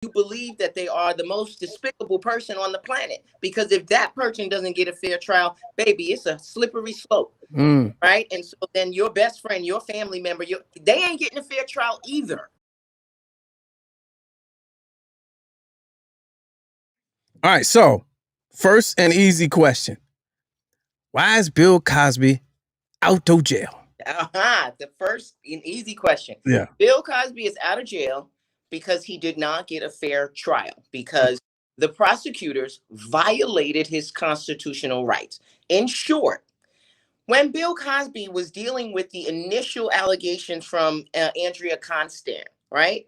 you believe that they are the most despicable person on the planet. Because if that person doesn't get a fair trial, baby, it's a slippery slope, Mm. right? And so then your best friend, your family member, they ain't getting a fair trial either. All right. So, first and easy question: why is Bill Cosby out of jail? The first and easy question. Yeah. Bill Cosby is out of jail because he did not get a fair trial, because the prosecutors violated his constitutional rights. In short, when Bill Cosby was dealing with the initial allegations from Andrea Constant, right?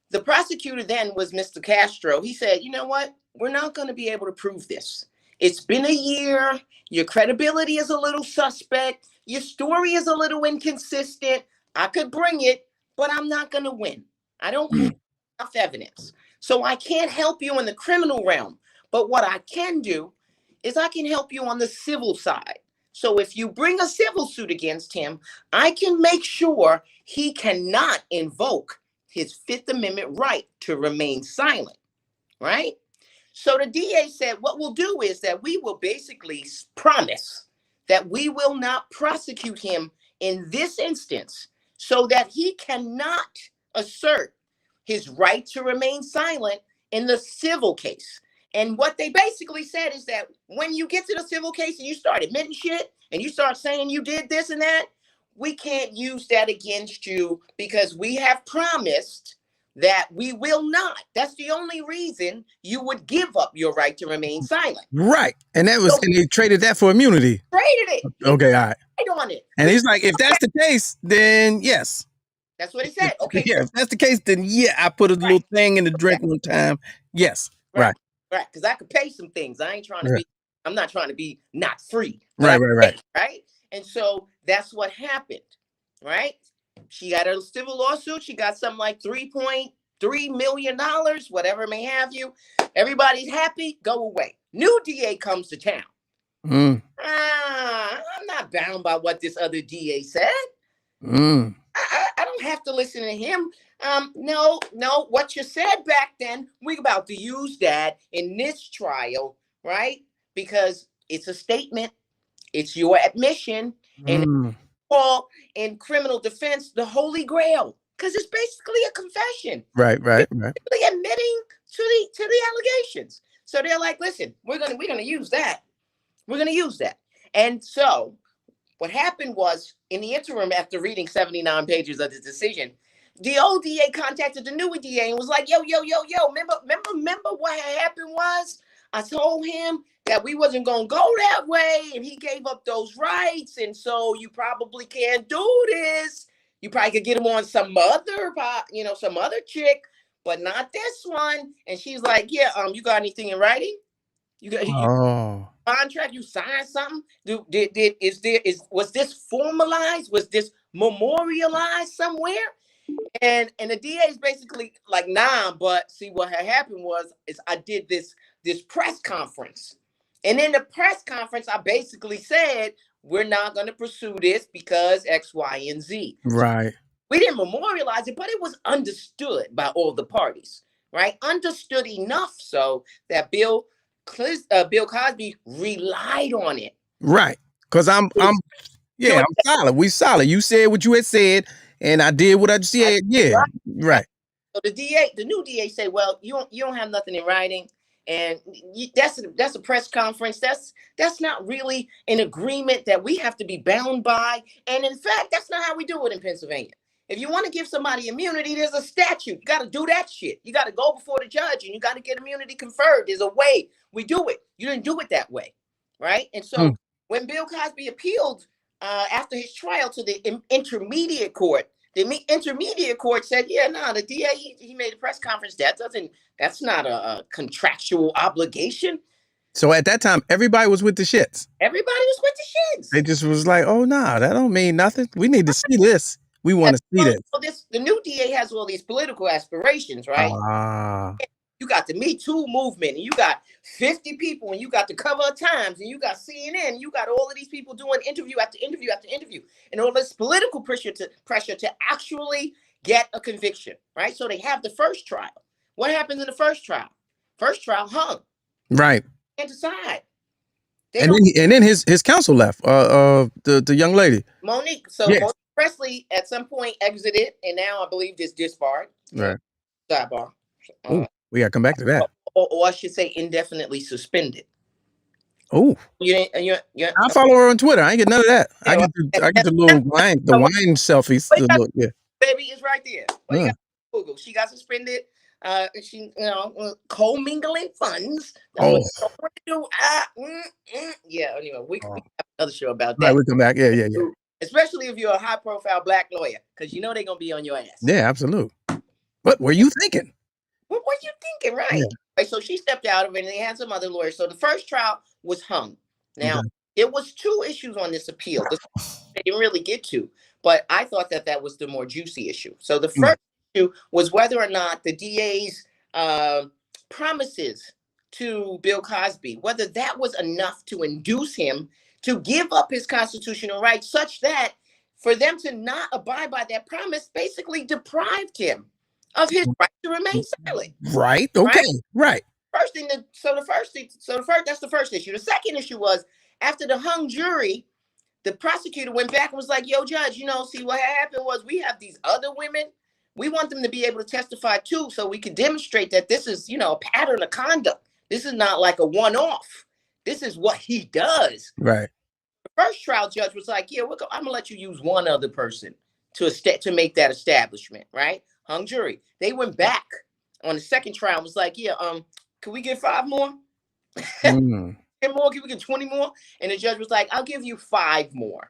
The prosecutor then was Mr. Castro. He said, you know what? We're not going to be able to prove this. It's been a year. Your credibility is a little suspect. Your story is a little inconsistent. I could bring it, but I'm not going to win. I don't have enough evidence. So I can't help you in the criminal realm. But what I can do is I can help you on the civil side. So if you bring a civil suit against him, I can make sure he cannot invoke his Fifth Amendment right to remain silent, right? So the DA said, what we'll do is that we will basically promise that we will not prosecute him in this instance so that he cannot assert his right to remain silent in the civil case. And what they basically said is that when you get to the civil case and you start admitting shit and you start saying you did this and that, we can't use that against you because we have promised that we will not. That's the only reason you would give up your right to remain silent. Right. And that was, So and they traded that for immunity. traded it. He Okay. All right. paid on it. And he's like, if that's the case, then yes. That's what he said. Okay. Yeah. If that's the case, then yeah, I put a little Right. thing in the drink one time. Yes. Right. Right. Because I could pay some things. I ain't trying to Right. be, I'm not trying to be not free. But Right. I Right. pay, Right. right? And so that's what happened. Right. She got a civil lawsuit. She got something like $3.3 million, whatever may have you. Everybody's happy. Go away. New DA comes to town. Mm. I'm not bound by what this other DA said. Mm. I don't have to listen to him. No, what you said back then, we're about to use that in this trial, right? Because it's a statement, it's your admission, and Mm. call in criminal defense the Holy Grail, because it's basically a confession. Right. Right. Right. Basically admitting to the allegations. So they're like, listen, we're gonna use that. We're gonna use that. And so what happened was, in the interim, after reading 79 pages of the decision, the old DA contacted the new DA and was like, yo, remember what had happened was I told him that we wasn't going to go that way and he gave up those rights. And so you probably can't do this. You probably could get him on some other, some other chick, but not this one. And she's like, yeah, you got anything in writing? You Oh. contract? You signed something? Was this formalized? Was this memorialized somewhere? And the DA is basically like, nah. But see, what had happened is I did this press conference, and in the press conference, I basically said we're not going to pursue this because X, Y, and Z. Right. We didn't memorialize it, but it was understood by all the parties, right? Understood enough so that Bill Cosby relied on it. Right. Because I'm Doing I'm solid. We solid. You said what you had said, and I did what I said. Yeah. Right. So the new DA said, "Well, you don't have nothing in writing, and that's a press conference. That's not really an agreement that we have to be bound by. And in fact, that's not how we do it in Pennsylvania. If you want to give somebody immunity, there's a statute. You got to do that shit. You got to go before the judge, and you got to get immunity conferred. There's a way we do it. You didn't do it that way, right? And so when Bill Cosby appealed after his trial to the intermediate court." The intermediate court said, yeah, no, the DA, he made a press conference. That's not a contractual obligation. So at that time, everybody was with the shits. Everybody was with the shits. They just was like, oh, nah, that don't mean nothing. We need to see this. We want to see this. The new DA has all these political aspirations, right? You got the Me Too movement, and you got 50 people, and you got the Cover of Times, and you got CNN, and you got all of these people doing interview after interview after interview, and all this political pressure to actually get a conviction, right? So they have the first trial. What happened in the first trial? First trial hung. Right. Can't decide. And then his counsel left. The young lady. Monique. So Yes. Monique Presley at some point exited, and now I believe is disbarred. Right. Sidebar. We gotta come back to that. Or I should say indefinitely suspended. Oh, You I follow her on Twitter. I ain't get none of that. I get the little wine selfies. Yeah. Baby is right there. Well, you got Google. She got suspended. She co-mingling funds. Oh. What to do? Yeah. Anyway, we have another show about that. Right, we come back. Yeah. Especially if you're a high-profile black lawyer, because you know they're gonna be on your ass. Yeah, absolutely. What were you thinking? What were you thinking? Right. Yeah. Right. So she stepped out of it, and they had some other lawyers. So the first trial was hung. Now there was 2 issues on this appeal. They didn't really get to, but I thought that was the more juicy issue. So the first issue was whether or not the DA's promises to Bill Cosby, whether that was enough to induce him to give up his constitutional rights, such that for them to not abide by that promise basically deprived him of his right to remain silent. Right. Okay. Right. First thing. That's the first issue. The second issue was after the hung jury, the prosecutor went back and was like, yo, judge, see what happened was we have these other women. We want them to be able to testify too, so we could demonstrate that this is, a pattern of conduct. This is not like a one-off. This is what he does. Right. The first trial judge was like, yeah, I'm gonna let you use one other person to make that establishment, right? Hung jury. They went back on the second trial and was like, yeah, can we get 5 more? 10 more? Can we get 20 more? And the judge was like, I'll give you 5 more.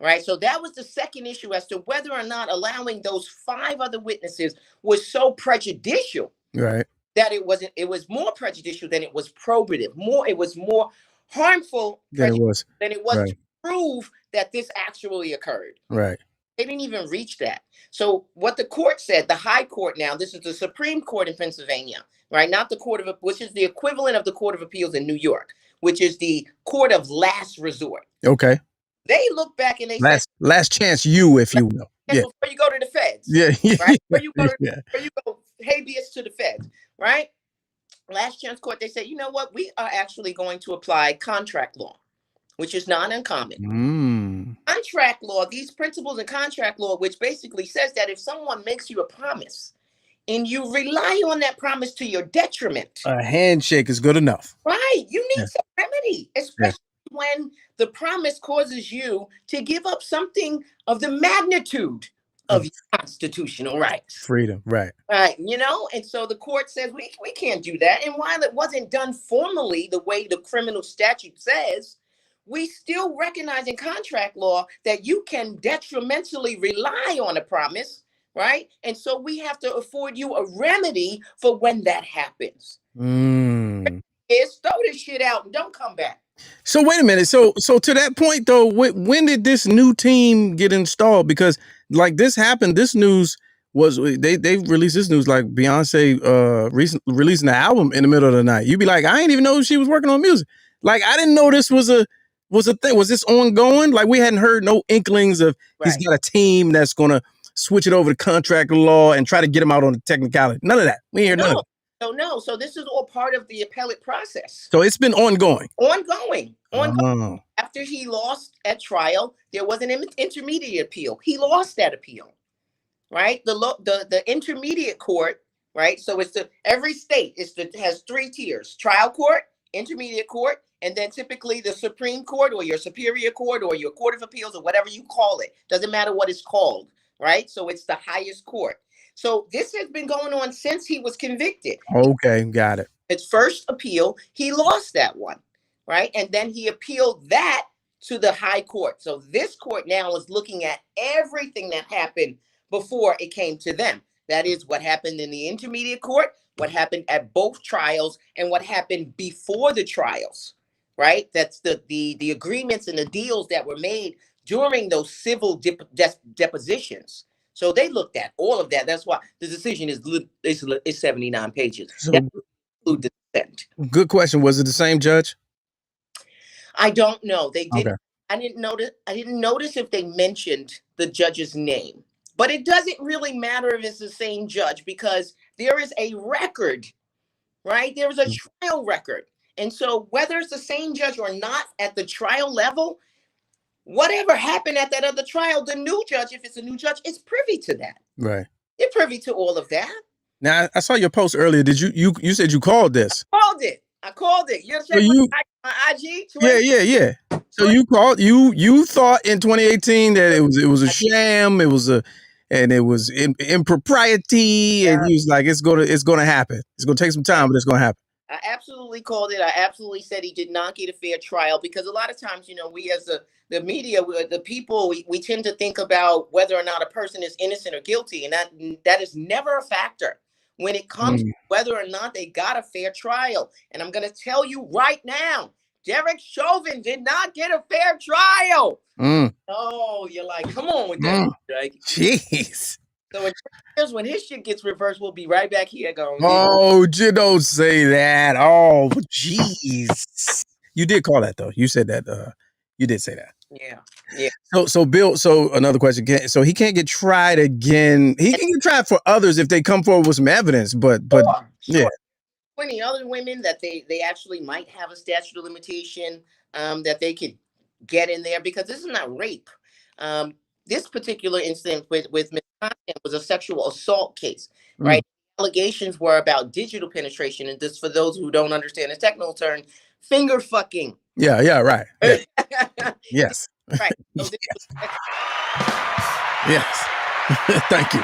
Right. So that was the second issue as to whether or not allowing those 5 other witnesses was so prejudicial. Right. That it was more prejudicial than it was probative. It was more harmful than it was to prove that this actually occurred. Right. They didn't even reach that. So what the court said, the high court now, this is the Supreme Court in Pennsylvania, right? Not the court of, which is the equivalent of the Court of Appeals in New York, which is the court of last resort. Okay. They look back and they said, last chance you, if you will. Yeah. Before you go to the feds. Yeah. Right? Before you go habeas to the feds, right? Last chance court, they said, you know what? We are actually going to apply contract law, which is not uncommon. Contract law, these principles in contract law, which basically says that if someone makes you a promise and you rely on that promise to your detriment, a handshake is good enough. Right. You need some remedy, especially when the promise causes you to give up something of the magnitude of your constitutional rights. Freedom, right. Right. And so the court says we can't do that. And while it wasn't done formally the way the criminal statute says, we still recognize in contract law that you can detrimentally rely on a promise, right? And so we have to afford you a remedy for when that happens. Is throw this shit out and don't come back. So wait a minute. So to that point though, when did this new team get installed? Because like this happened, this news was they released this news like Beyonce releasing the album in the middle of the night. You'd be like, I didn't even know she was working on music. Like I didn't know this was a thing. Was this ongoing? Like we hadn't heard no inklings of he's got a team that's gonna switch it over to contract law and try to get him out on the technicality. None of that. We ain't hear none of it. No. So this is all part of the appellate process. So it's been ongoing. Ongoing. After he lost at trial, there was an intermediate appeal. He lost that appeal, right? The intermediate court, right? So it's every state has 3 tiers: trial court, intermediate court, and then typically the Supreme Court or your superior court or your court of appeals or whatever you call it. Doesn't matter what it's called, right? So it's the highest court. So this has been going on since he was convicted. Okay, got it. His first appeal, he lost that one, right? And then he appealed that to the high court. So this court now is looking at everything that happened before it came to them. That is what happened in the intermediate court, what happened at both trials, and what happened before the trials, right? That's the agreements and the deals that were made during those civil depositions. So they looked at all of that. That's why the decision is 79 pages. So, the dissent. Good question. Was it the same judge? I don't know. They did. Okay. I didn't notice if they mentioned the judge's name. But it doesn't really matter if it's the same judge because there is a record, right? There is a trial record. And so whether it's the same judge or not at the trial level, whatever happened at that other trial, the new judge, if it's a new judge, is privy to that. Right. They're privy to all of that. Now I saw your post earlier. Did you said you called this? I called it. You So you, my IG? yeah. So you called you thought in 2018 that it was a sham, it was impropriety, and you was like, it's gonna happen. It's gonna take some time, but it's gonna happen. I absolutely called it. I absolutely said he did not get a fair trial because a lot of times, we as the media, the people, we tend to think about whether or not a person is innocent or guilty, and that is never a factor when it comes to whether or not they got a fair trial. And I'm going to tell you right now, Derek Chauvin did not get a fair trial. Oh, you're like, come on with that. Right? Jeez. So when his shit gets reversed, we'll be right back here going. Oh, you don't say that. Oh, jeez. You did call that though. You said that. You did say that. Yeah. So Bill. So another question. So he can't get tried again. He can get tried for others if they come forward with some evidence. But sure. Yeah. 20 other women that they actually might have a statute of limitation that they could get in there because this is not rape. This particular incident with Ms. Conant was a sexual assault case, right? Allegations were about digital penetration, and this, for those who don't understand the technical term, finger fucking. Yeah, right. Yeah. Yes. Right. So yes. Thank you.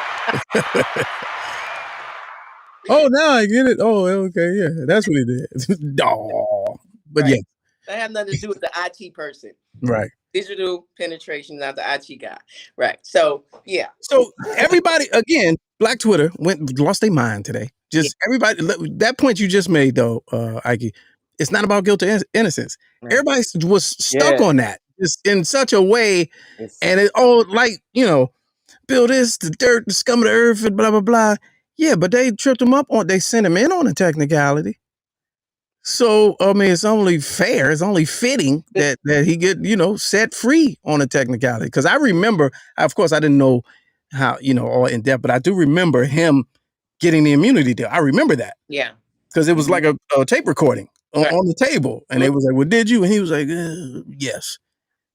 Oh, now I get it. Oh, okay, yeah, that's what he did. No, but right. Yeah, that had nothing to do with the IT person. Right. Digital penetration, not the IT guy. Right. So yeah. So everybody again, Black Twitter lost their mind today. Just everybody. That point you just made though, Ike, it's not about guilt or innocence. Right. Everybody was stuck on that, just in such a way, and it Bill this, the dirt, the scum of the earth, and blah blah blah. Yeah, but they tripped him up they sent him in on a technicality. So I mean, it's only fair, it's only fitting that he get set free on a technicality. Because I remember, of course, I didn't know how all in depth, but I do remember him getting the immunity deal. I remember that. Yeah, because it was like a tape recording on the table, and they was like, "Well, did you?" And he was like, "Yes."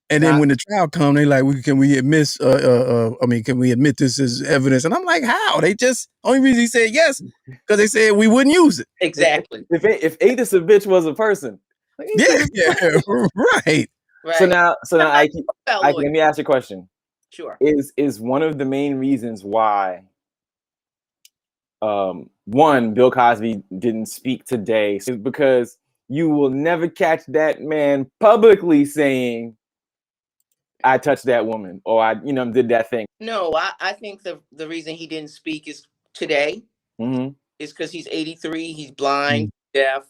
And then when the trial come, they like, can we admit this as evidence? And I'm like, how? They just, only reason he said yes, because they said we wouldn't use it. Exactly. If Adis a bitch was a person. Yeah, right. So now Ike, let me ask you a question. Sure. Is one of the main reasons why one, Bill Cosby didn't speak today is because you will never catch that man publicly saying, I touched that woman, or I, did that thing. No, I think the reason he didn't speak is today is because he's 83, he's blind, deaf,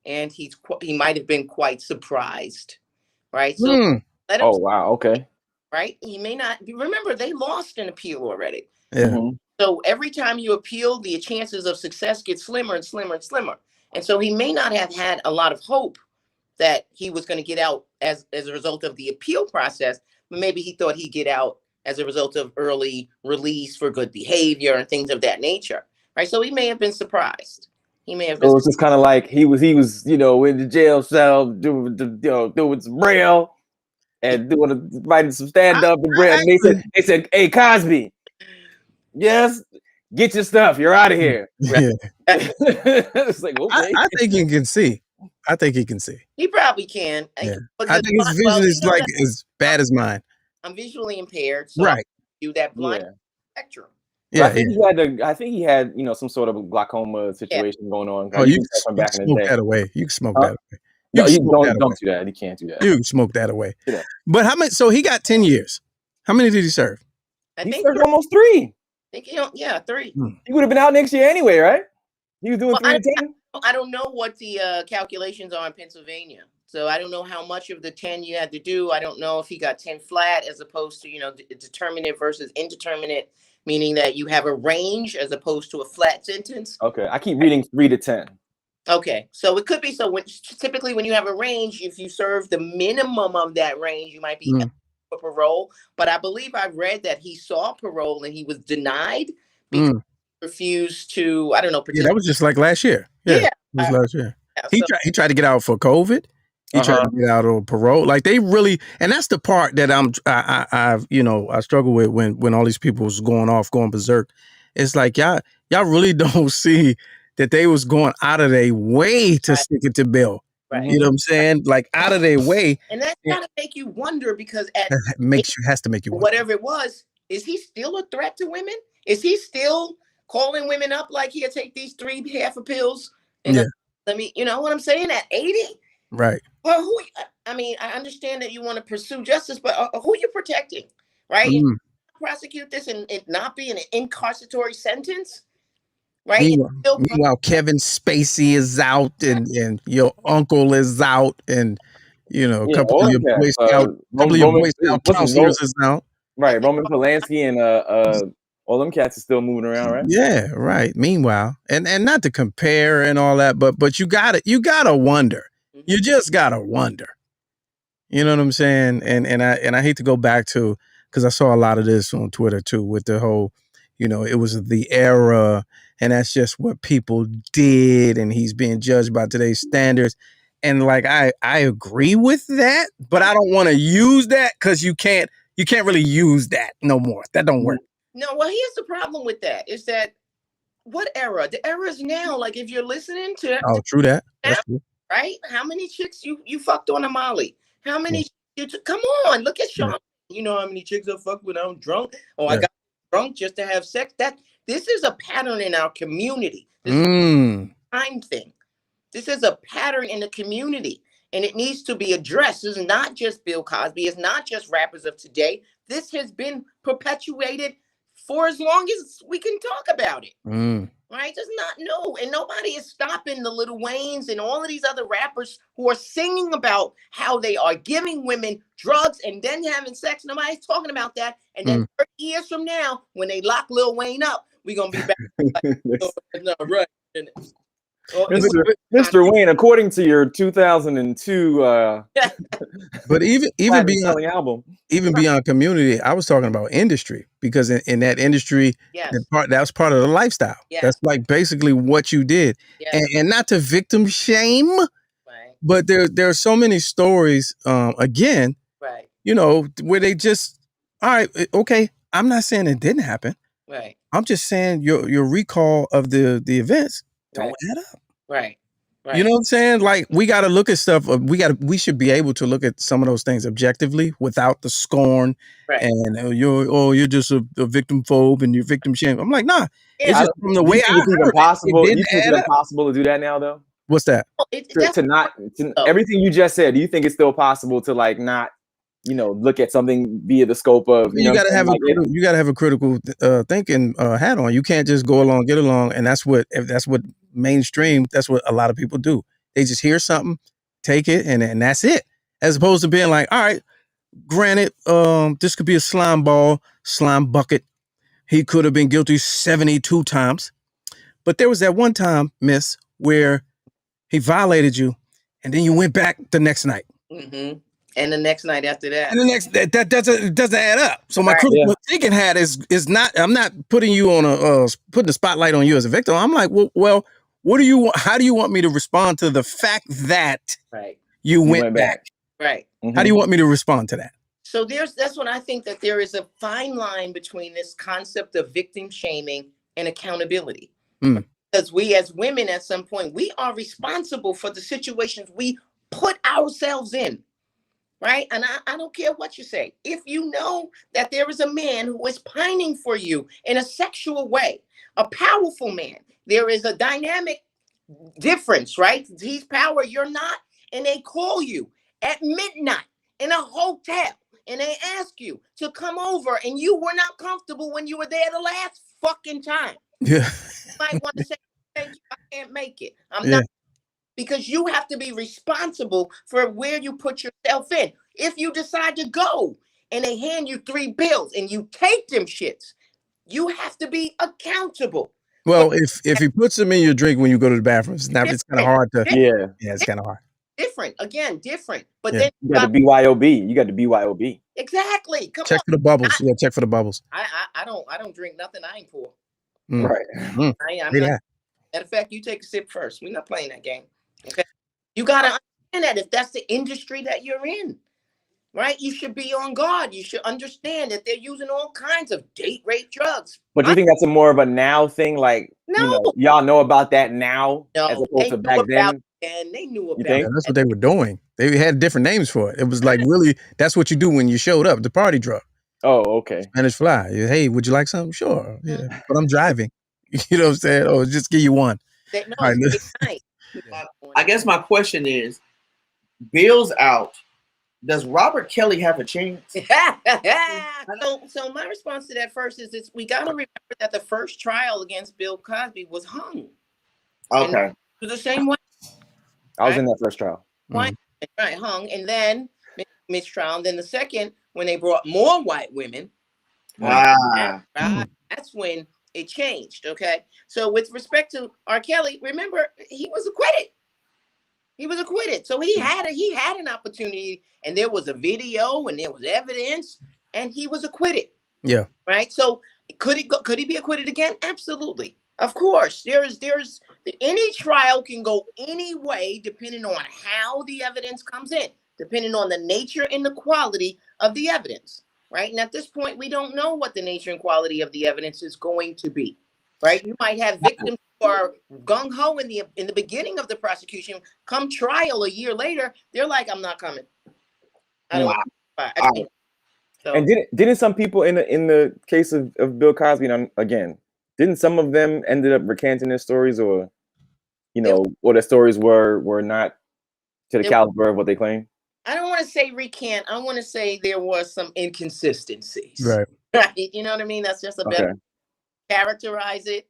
and he might have been quite surprised, right? So let him. Oh wow, okay. Right, he may not remember they lost an appeal already. Yeah. So every time you appeal, the chances of success get slimmer and slimmer and slimmer, and so he may not have had a lot of hope that he was going to get out as a result of the appeal process. But maybe he thought he'd get out as a result of early release for good behavior and things of that nature, right? So he may have been surprised. He may have been. So it's just kind of like he was, in the jail cell doing some braille and writing some stand up and braille. And they said, "Hey Cosby, yes, get your stuff. You're out of here." Yeah. It's like, okay. I think he can see. I think he can see. He probably can. Yeah. I think his vision is like as bad as mine. I'm visually impaired, so right. You that blind spectrum. Yeah, I think he had some sort of a glaucoma situation going on. Oh, you can smoke that away. You can smoke that away. No, don't do that. You can't do that. You can smoke that away. Yeah. But how many? So he got 10 years. How many did he serve? He served almost 3. I think 3. He would have been out next year anyway, right? He was doing 3 to 10. I don't know what the calculations are in Pennsylvania. So I don't know how much of the 10 you had to do. I don't know if he got 10 flat as opposed to, determinate versus indeterminate, meaning that you have a range as opposed to a flat sentence. Okay. I keep reading 3 to 10. Okay. So it could be. So typically when you have a range, if you serve the minimum of that range, you might be for parole, but I believe I read that he saw parole and he was denied because he refused to, I don't know, Yeah, that was just like last year. Yeah, Yeah. it was last year. Yeah, He tried to get out for COVID. He tried to get out on parole. Like they really, and that's the part that I struggle with when all these people was going berserk. It's like y'all really don't see that they was going out of their way to stick it to Bill. Right. You know what I'm saying? Like out of their way. And that's gotta make you wonder, because has to make you wonder. Whatever it was, is he still a threat to women? Is he still calling women up like, here, take these 3 half pills and let me, you know what I'm saying, at 80? Right. Well, I mean, I understand that you want to pursue justice, but who are you protecting, right? And prosecute this and it not be an incarceratory sentence, right? Meanwhile, Kevin Spacey is out, and your uncle is out, and a couple of your Boy Scout counselors is out. Right, Roman Polanski and all them cats are still moving around, right? Yeah, right. Meanwhile, and not to compare and all that, but you gotta wonder. You just gotta wonder. You know what I'm saying? And I hate to go back to, because I saw a lot of this on Twitter too, with the whole, it was the era, and that's just what people did, and he's being judged by today's standards. And like I agree with that, but I don't want to use that, because you can't really use that no more. That don't work. No, well, here's the problem with that, is that what era? The era is now. Like, if you're listening to true that. That's true. Right? How many chicks you fucked on a Molly? How many come on, look at Sean. You know how many chicks I fucked when I'm drunk? I got drunk just to have sex. This is a pattern in our community. This is a time thing. This is a pattern in the community, and it needs to be addressed. This is not just Bill Cosby. It's not just rappers of today. This has been perpetuated for as long as we can talk about it. Right? Does not know. And nobody is stopping the Lil Waynes and all of these other rappers who are singing about how they are giving women drugs and then having sex. Nobody's talking about that. And then 30 years from now, when they lock Lil Wayne up, we're going to be back. No, right. Mr. Wayne, according to your 2002 but even beyond album, even beyond community, I was talking about industry, because in that industry, that was part of the lifestyle. That's like basically what you did. And not to victim shame, but there are so many stories again, where they just, all right, okay, I'm not saying it didn't happen. Right. I'm just saying your recall of the events don't add up. Right. You know what I'm saying? Like, we got to look at stuff. We should be able to look at some of those things objectively without the scorn and you're just a victim phobe and you're victim shame. I'm like, nah. It's just from the way I heard it. You think it's impossible to do that now, though? What's that? Everything you just said. Do you think it's still possible to like not, look at something via the scope of you got to have a critical thinking hat on. You can't just go along, get along, and that's what mainstream. That's what a lot of people do. They just hear something, take it, and that's it. As opposed to being like, all right, granted, this could be a slime bucket. He could have been guilty 72 times, but there was that one time, Miss, where he violated you, and then you went back the next night. And the next night after that. And the next that doesn't add up. So my critical thinking hat is not. I'm not putting you on putting the spotlight on you as a victim. I'm like, well, what do you want? How do you want me to respond to the fact that you went back? Right. How do you want me to respond to that? So that's when I think that there is a fine line between this concept of victim shaming and accountability. Because we as women, at some point, we are responsible for the situations we put ourselves in. Right. And I don't care what you say. If you know that there is a man who is pining for you in a sexual way, a powerful man, there is a dynamic difference, right? He's power, you're not. And they call you at midnight in a hotel and they ask you to come over and you were not comfortable when you were there the last fucking time. Yeah. You might want to say, thank you, I can't make it. I'm not. Because you have to be responsible for where you put yourself in. If you decide to go and they hand you 3 bills and you take them shits, you have to be accountable. Well, if he puts them in your drink when you go to the bathroom, it's kind of hard to. Yeah, it's kind of hard. Different. different. Again, different. But Yeah. then You got the BYOB. You got the BYOB. exactly. Come Check on. for the bubbles. Yeah, check for the bubbles. I don't drink nothing I ain't pour. Mm. Right. Mm. I'm Say not. that. Matter of fact, you take a sip first. We're not playing that game. Okay. You gotta understand that if that's the industry that you're in, right? You should be on guard. You should understand that they're using all kinds of date rape drugs. But you think that's a more of a now thing? Like, No, you know, y'all know about that now as no, opposed they to knew back about then? it, and they knew You about think? Yeah, that's what they were doing. They had different names for it. It was like really, that's what you do when you showed up, the party drug. Oh, okay. Spanish fly. Hey, would you like something? Sure. Yeah. But I'm driving. You know what I'm saying? Oh, just give you one. They know. All right, It's nice. I guess my question is, Bill's out. Does Robert Kelly have a chance? So my response to that first is this: we got to remember that the first trial against Bill Cosby was hung. Okay. The same way. I was in that first trial. Right, hung, and then mistrial. And then the second, when they brought more white women, that's when it changed. Okay, so with respect to R. Kelly, remember he was acquitted. He was acquitted, so he had an opportunity, and there was a video, and there was evidence, and he was acquitted. Yeah. Right. So could he be acquitted again? Absolutely. Of course. There's any trial can go any way depending on how the evidence comes in, depending on the nature and the quality of the evidence. Right. And at this point, we don't know what the nature and quality of the evidence is going to be. Right. You might have victims who are gung ho in the beginning of the prosecution. Come trial a year later, they're like, I'm not coming. I don't. So, and didn't some people in the case of Bill Cosby, and again, didn't some of them ended up recanting their stories, or or their stories were not to the caliber of what they claim? I don't want to say recant. I want to say there was some inconsistencies. Right. Right. You know what I mean? That's just a better characterize it.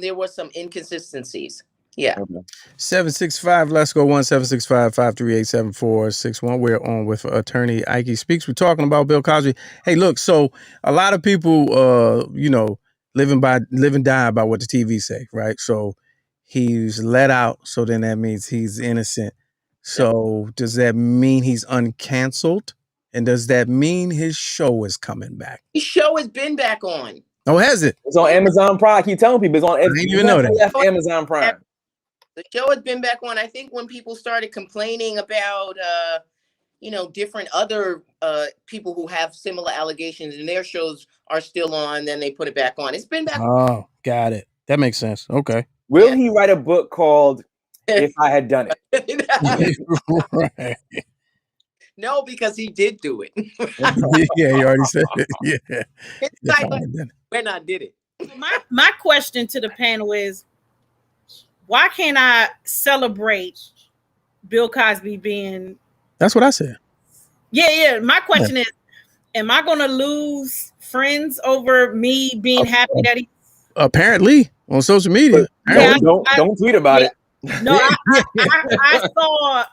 There was some inconsistencies. Yeah. Okay. 765, let's go 1-765-538-7461. We're on with attorney Ike Speaks. We're talking about Bill Cosby. Hey, look, so a lot of people live and die by what the TV say, right? So he's let out, so then that means he's innocent. So does that mean he's uncanceled? And does that mean his show is coming back? His show has been back on. Oh, has it? It's on Amazon Prime. I keep telling people it's on. I didn't even know that. Amazon Prime. The show has been back on. I think when people started complaining about, different other people who have similar allegations and their shows are still on, then they put it back on. It's been back. Oh, got it. That makes sense. Okay. Will he write a book called "If I Had Done It"? Right. No, because he did do it. Yeah, he already said it. Yeah. It's like when I did it. My question to the panel is, why can't I celebrate Bill Cosby being? That's what I said. Yeah. My question is, am I going to lose friends over me being happy that he? Apparently on social media. Don't tweet about it. No, I saw.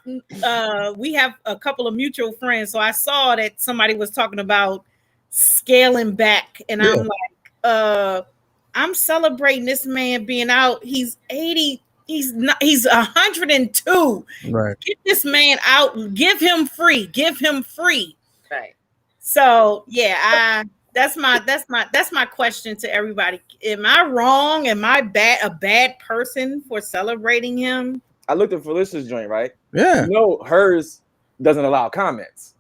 We have a couple of mutual friends, so I saw that somebody was talking about scaling back, and I'm like, I'm celebrating this man being out. He's 80. He's 102. Right. Get this man out. Give him free. Right. So that's my question to everybody. Am I wrong? Am I a bad person for celebrating him? I looked at Felicia's joint, right? Yeah. Hers doesn't allow comments.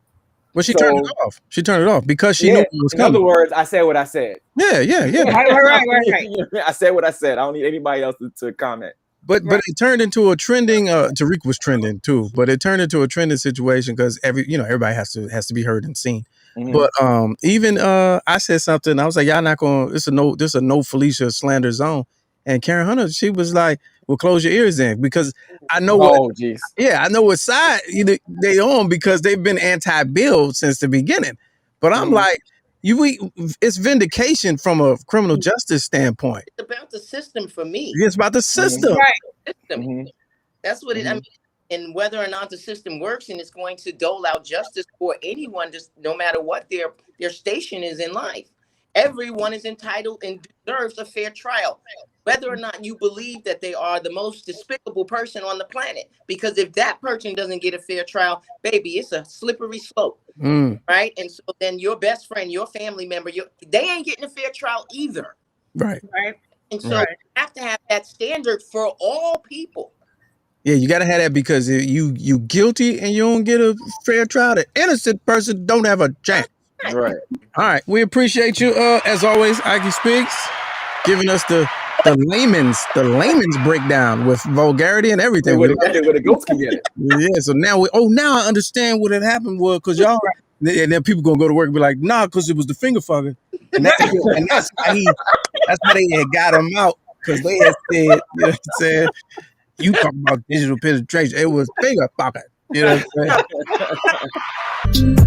Well, she turned it off. She turned it off because she knew it was coming. In other words, I said what I said. Yeah. Right. I said what I said. I don't need anybody else to comment. But it turned into a trending. Tariq was trending too, but it turned into a trending situation because everybody has to be heard and seen. Mm-hmm. But even I said something. I was like, y'all not going. This is a no Felicia slander zone. And Karen Hunter, she was like, "Well, close your ears then," because I know I know what side they on because they've been anti-Bill since the beginning. But I'm like, it's vindication from a criminal justice standpoint. It's about the system for me. It's about the system. Right. That's what it. I mean, and whether or not the system works and it's going to dole out justice for anyone, just no matter what their station is in life. Everyone is entitled and deserves a fair trial, whether or not you believe that they are the most despicable person on the planet. Because if that person doesn't get a fair trial, baby, it's a slippery slope, right? And so then your best friend, your family member, they ain't getting a fair trial either. Right. And so you have to have that standard for all people. Yeah, you got to have that, because you guilty and you don't get a fair trial. The innocent person don't have a chance. Right. All right, we appreciate you, as always, Ike Speaks, giving us the layman's breakdown with vulgarity and everything. Where the goats can get it. Yeah, so now now I understand what had happened was because y'all, and then people gonna go to work and be like, nah, because it was the finger fucker, and that's how they had got him out, because they had said, you know what I'm saying? You talk about digital penetration, it was finger fucker, you know what I'm saying?